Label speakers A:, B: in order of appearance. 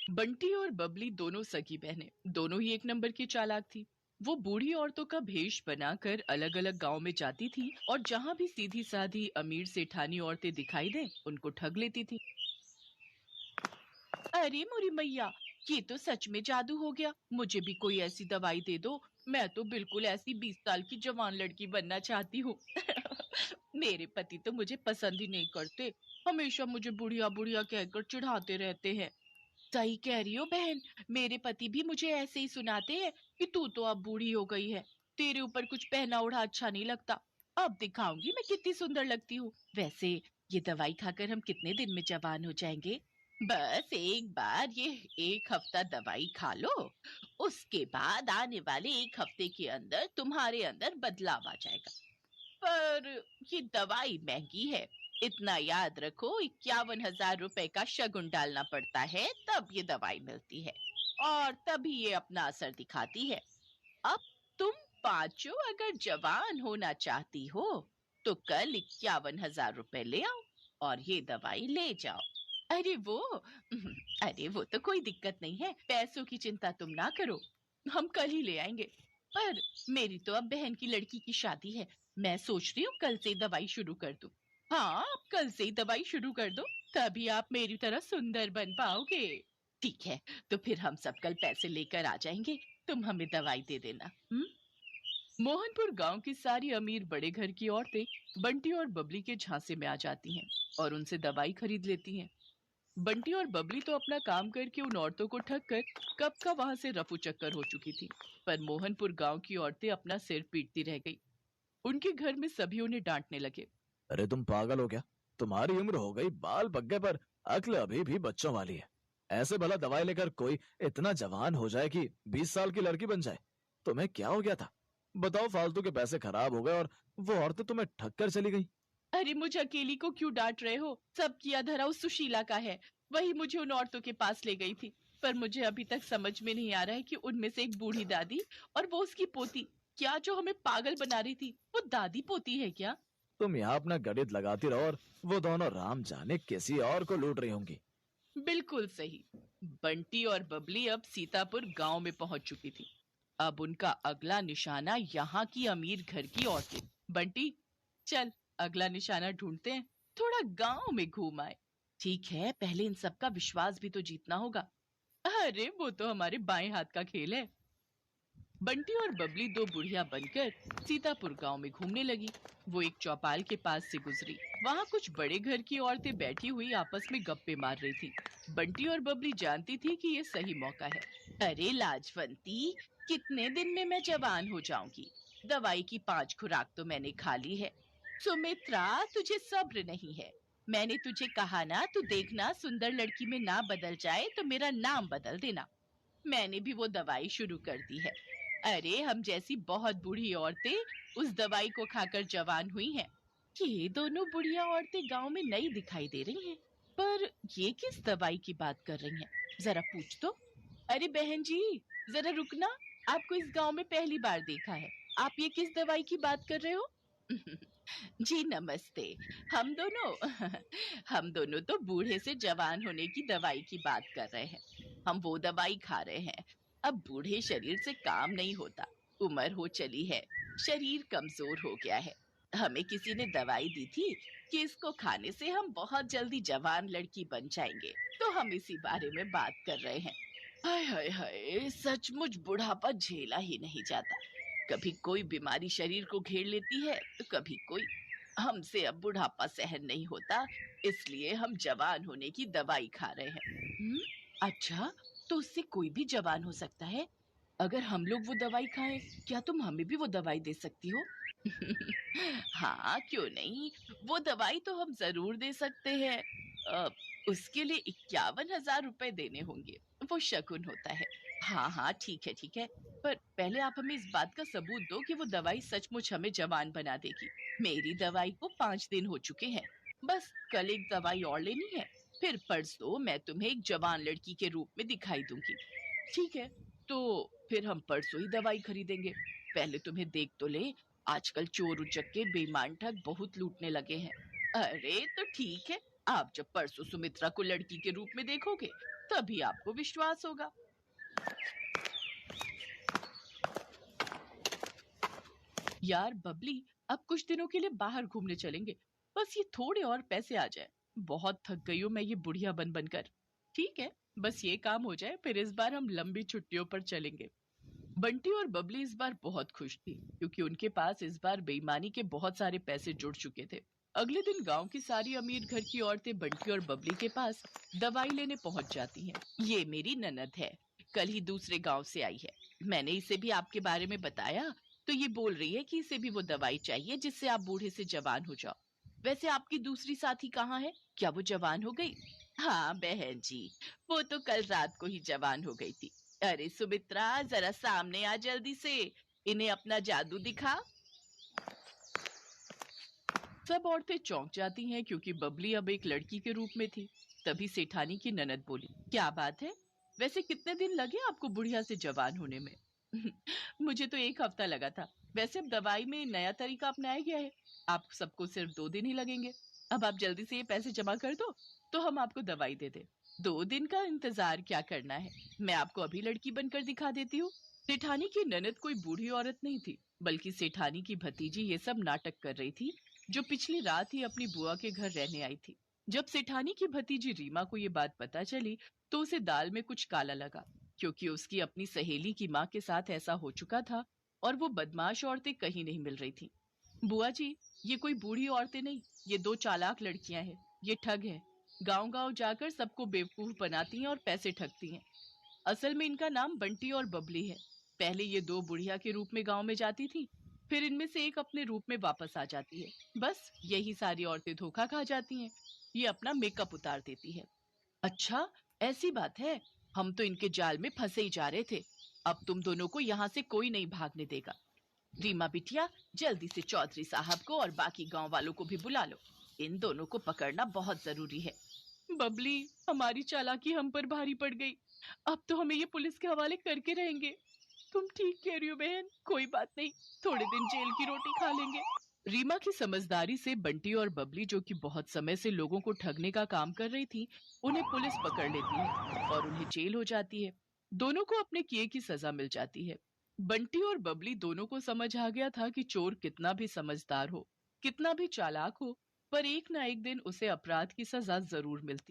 A: बंटी और बबली दोनों सगी बहनें, दोनों ही एक नंबर की चालाक थी। वो बूढ़ी औरतों का भेष बनाकर अलग अलग गांव में जाती थी और जहां भी सीधी साधी अमीर सेठानी औरतें दिखाई दें, उनको ठग लेती थी। अरे मोरी मैया, ये तो सच में जादू हो गया। मुझे भी कोई ऐसी दवाई दे दो। मैं तो बिल्कुल ऐसी 20 साल की जवान लड़की बनना चाहती हूँ। मेरे पति तो मुझे पसंद ही नहीं करते, हमेशा मुझे बुढ़िया बुढ़िया कहकर चिढ़ाते रहते हैं। सही कह रही हो बहन, मेरे पति भी मुझे ऐसे ही सुनाते हैं कि तू तो अब बूढ़ी हो गई है, तेरे ऊपर कुछ पहना ओढ़ा अच्छा नहीं लगता। अब दिखाऊंगी मैं कितनी सुंदर लगती हूँ। वैसे ये दवाई खाकर हम कितने दिन में जवान हो जाएंगे? बस एक बार ये 1 हफ्ता दवाई खा लो, उसके बाद आने वाले 1 हफ्ते के अंदर तुम्हारे अंदर बदलाव आ जाएगा। पर ये दवाई महंगी है, इतना याद रखो, 51,000 रुपए का शगुन डालना पड़ता है, तब ये दवाई मिलती है और तभी ये अपना असर दिखाती है। अब तुम पांचों अगर जवान होना चाहती हो तो कल 51,000 रुपए ले आओ और ये दवाई ले जाओ। अरे वो अरे वो तो कोई दिक्कत नहीं है, पैसों की चिंता तुम ना करो, हम कल ही ले आएंगे। पर मेरी तो अब बहन की लड़की की शादी है, मैं सोच रही हूँ कल से दवाई शुरू कर दूं। हाँ, आप कल से ही दवाई शुरू कर दो, तभी आप मेरी तरह सुंदर बन पाओगे। ठीक है, तो फिर हम सब कल पैसे लेकर आ जाएंगे, तुम हमें दवाई दे देना। मोहनपुर गांव की सारी अमीर बड़े घर की औरतें बंटी और बबली के झांसे में आ जाती हैं और उनसे दवाई खरीद लेती हैं। बंटी और बबली तो अपना काम करके उन औरतों को ठग कर कब का वहां से रफू चक्कर हो चुकी थी, पर मोहनपुर गांव की औरतें अपना सिर पीटती रह गई। उनके घर में सभी उन्हें डांटने लगे।
B: अरे तुम पागल हो क्या? तुम्हारी उम्र हो गई, बाल पक गए, पर अक्ल अभी भी बच्चों वाली है। ऐसे भला दवाई लेकर कोई इतना जवान हो जाए कि 20 साल की लड़की बन जाए? तुम्हें क्या हो गया था? बताओ, फालतू के पैसे खराब हो गए और वो औरतें तुम्हें ठग कर चली गई।
A: अरे मुझे अकेली को क्यों डांट रहे हो? सब किया धरा उस सुशीला का है, वही मुझे उन औरतों के पास ले गई थी। पर मुझे अभी तक समझ में नहीं आ रहा है कि उनमें से एक बूढ़ी दादी और वो उसकी पोती, क्या जो हमें पागल बना रही थी वो दादी पोती है क्या?
B: तुम यहाँ अपना गणित लगाती रहो और वो दोनों राम जाने किसी और को लूट रही होंगी।
A: बिल्कुल सही। बंटी और बबली अब सीतापुर गांव में पहुंच चुकी थी। अब उनका अगला निशाना यहाँ की अमीर घर की औरतें। बंटी, चल अगला निशाना ढूंढते हैं, थोड़ा गांव में घूम आए। ठीक है, पहले इन सब का विश्वास भी तो जीतना होगा। अरे वो तो हमारे बाएं हाथ का खेल है। बंटी और बबली दो बुढ़िया बनकर सीतापुर गांव में घूमने लगी। वो एक चौपाल के पास से गुजरी, वहां कुछ बड़े घर की औरतें बैठी हुई आपस में गप्पे मार रही थी। बंटी और बबली जानती थी कि ये सही मौका है। अरे लाजवंती, कितने दिन में मैं जवान हो जाऊंगी? दवाई की 5 खुराक तो मैंने खा ली है। सुमित्रा, तुझे सब्र नहीं है। मैंने तुझे कहा ना, तू देखना सुंदर लड़की में ना बदल जाए तो मेरा नाम बदल देना। मैंने भी वो दवाई शुरू कर दी है। अरे हम जैसी बहुत बूढ़ी औरतें उस दवाई को खाकर जवान हुई हैं। ये दोनों बुढ़िया औरतें गांव में नई दिखाई दे रही हैं, पर ये किस दवाई की बात कर रही हैं? जरा पूछ तो। अरे बहन जी, जरा रुकना, आपको इस गांव में पहली बार देखा है। आप ये किस दवाई की बात कर रहे हो? जी नमस्ते। हम दोनों हम दोनों तो बूढ़े से जवान होने की दवाई की बात कर रहे हैं। हम वो दवाई खा रहे हैं। अब बूढ़े शरीर से काम नहीं होता, उम्र हो चली है, शरीर कमजोर हो गया है। हमें किसी ने दवाई दी थी कि इसको खाने से हम बहुत जल्दी जवान लड़की बन जाएंगे, तो हम इसी बारे में बात कर रहे हैं। हाय हाय हाय, सचमुच बुढ़ापा झेला ही नहीं जाता। कभी कोई बीमारी शरीर को घेर लेती है तो कभी कोई। हमसे अब बुढ़ापा सहन नहीं होता, इसलिए हम जवान होने की दवाई खा रहे हैं। अच्छा, तो उससे कोई भी जवान हो सकता है? अगर हम लोग वो दवाई खाएं, क्या तुम हमें भी वो दवाई दे सकती हो? हाँ, क्यों नहीं, वो दवाई तो हम जरूर दे सकते हैं। अ, उसके लिए 51,000 रुपए देने होंगे, वो शगुन होता है। हाँ हाँ, ठीक है ठीक है, पर पहले आप हमें इस बात का सबूत दो कि वो दवाई सचमुच हमें जवान बना देगी। मेरी दवाई को 5 दिन हो चुके हैं, बस कल एक दवाई और लेनी है, फिर परसों मैं तुम्हें एक जवान लड़की के रूप में दिखाई दूंगी। ठीक है, तो फिर हम परसों ही दवाई खरीदेंगे। पहले तुम्हें देख तो ले, आजकल चोर उचक्के बेईमान ठग बहुत लूटने लगे हैं। अरे तो ठीक है, आप जब परसों सुमित्रा को लड़की के रूप में देखोगे तभी आपको विश्वास होगा। यार बबली, अब कुछ दिनों के लिए बाहर घूमने चलेंगे। बस ये थोड़े और पैसे आ जाए। बहुत थक गई हूँ मैं ये बुढ़िया बन बनकर। ठीक है, बस ये काम हो जाए, फिर इस बार हम लंबी छुट्टियों पर चलेंगे। बंटी और बबली इस बार बहुत खुश थी, क्योंकि उनके पास इस बार बेईमानी के बहुत सारे पैसे जुड़ चुके थे। अगले दिन गांव की सारी अमीर घर की औरतें बंटी और बबली के पास दवाई लेने पहुंच जाती हैं। ये मेरी ननद है, कल ही दूसरे गांव से आई है। मैंने इसे भी आपके बारे में बताया, तो ये बोल रही है कि इसे भी वो दवाई चाहिए जिससे आप बूढ़े से जवान हो जाओ। वैसे आपकी दूसरी साथी कहाँ है? क्या वो जवान हो गई? हाँ बहन जी, वो तो कल रात को ही जवान हो गई थी। अरे सुमित्रा, जरा सामने आ जल्दी से, इन्हें अपना जादू दिखा। सब औरतें चौंक जाती हैं, क्योंकि बबली अब एक लड़की के रूप में थी। तभी सेठानी की ननद बोली, क्या बात है? वैसे कितने दिन लगे आपको बुढ़िया से जवान होने में? मुझे तो 1 हफ्ता लगा था। वैसे अब दवाई में नया तरीका अपनाया गया है, आप सबको सिर्फ 2 दिन ही लगेंगे। अब आप जल्दी से ये पैसे जमा कर दो, तो हम आपको दवाई दे दे। 2 दिन का इंतजार क्या करना है, मैं आपको अभी लड़की बनकर दिखा देती हूँ। सेठानी की ननद कोई बूढ़ी औरत नहीं थी, बल्कि सेठानी की भतीजी ये सब नाटक कर रही थी, जो पिछली रात ही अपनी बुआ के घर रहने आई थी। जब सेठानी की भतीजी रीमा को ये बात पता चली, तो उसे दाल में कुछ काला लगा, क्योंकि उसकी अपनी सहेली की माँ के साथ ऐसा हो चुका था, और वो बदमाश औरतें कहीं नहीं मिल रही थी। बुआ जी, ये कोई बूढ़ी औरतें नहीं, ये 2 चालाक लड़कियां हैं। ये ठग हैं, गांव गांव जाकर सबको बेवकूफ बनाती हैं और पैसे ठगती हैं। असल में इनका नाम बंटी और बबली है। पहले ये 2 बुढ़िया के रूप में गांव में जाती थी, फिर इनमें से एक अपने रूप में वापस आ जाती है। बस यही सारी औरतें धोखा खा जाती हैं। ये अपना मेकअप उतार देती है। अच्छा, ऐसी बात है। हम तो इनके जाल में फंसे ही जा रहे थे। अब तुम दोनों को यहाँ से कोई नहीं भागने देगा। रीमा बिटिया, जल्दी से चौधरी साहब को और बाकी गांव वालों को भी बुला लो। इन दोनों को पकड़ना बहुत जरूरी है। बबली, हमारी चालाकी हम पर भारी पड़ गई। अब तो हमें ये पुलिस के हवाले करके रहेंगे। तुम ठीक कह रही हो बहन, कोई बात नहीं, थोड़े दिन जेल की रोटी खा लेंगे। रीमा की समझदारी से बंटी और बबली, जो कि बहुत समय से लोगों को ठगने का काम कर रही थी, उन्हें पुलिस पकड़ लेती है और उन्हें जेल हो जाती है। दोनों को अपने किए की सजा मिल जाती है। बंटी और बबली दोनों को समझ आ गया था कि चोर कितना भी समझदार हो, कितना भी चालाक हो, पर एक ना एक दिन उसे अपराध की सजा जरूर मिलती।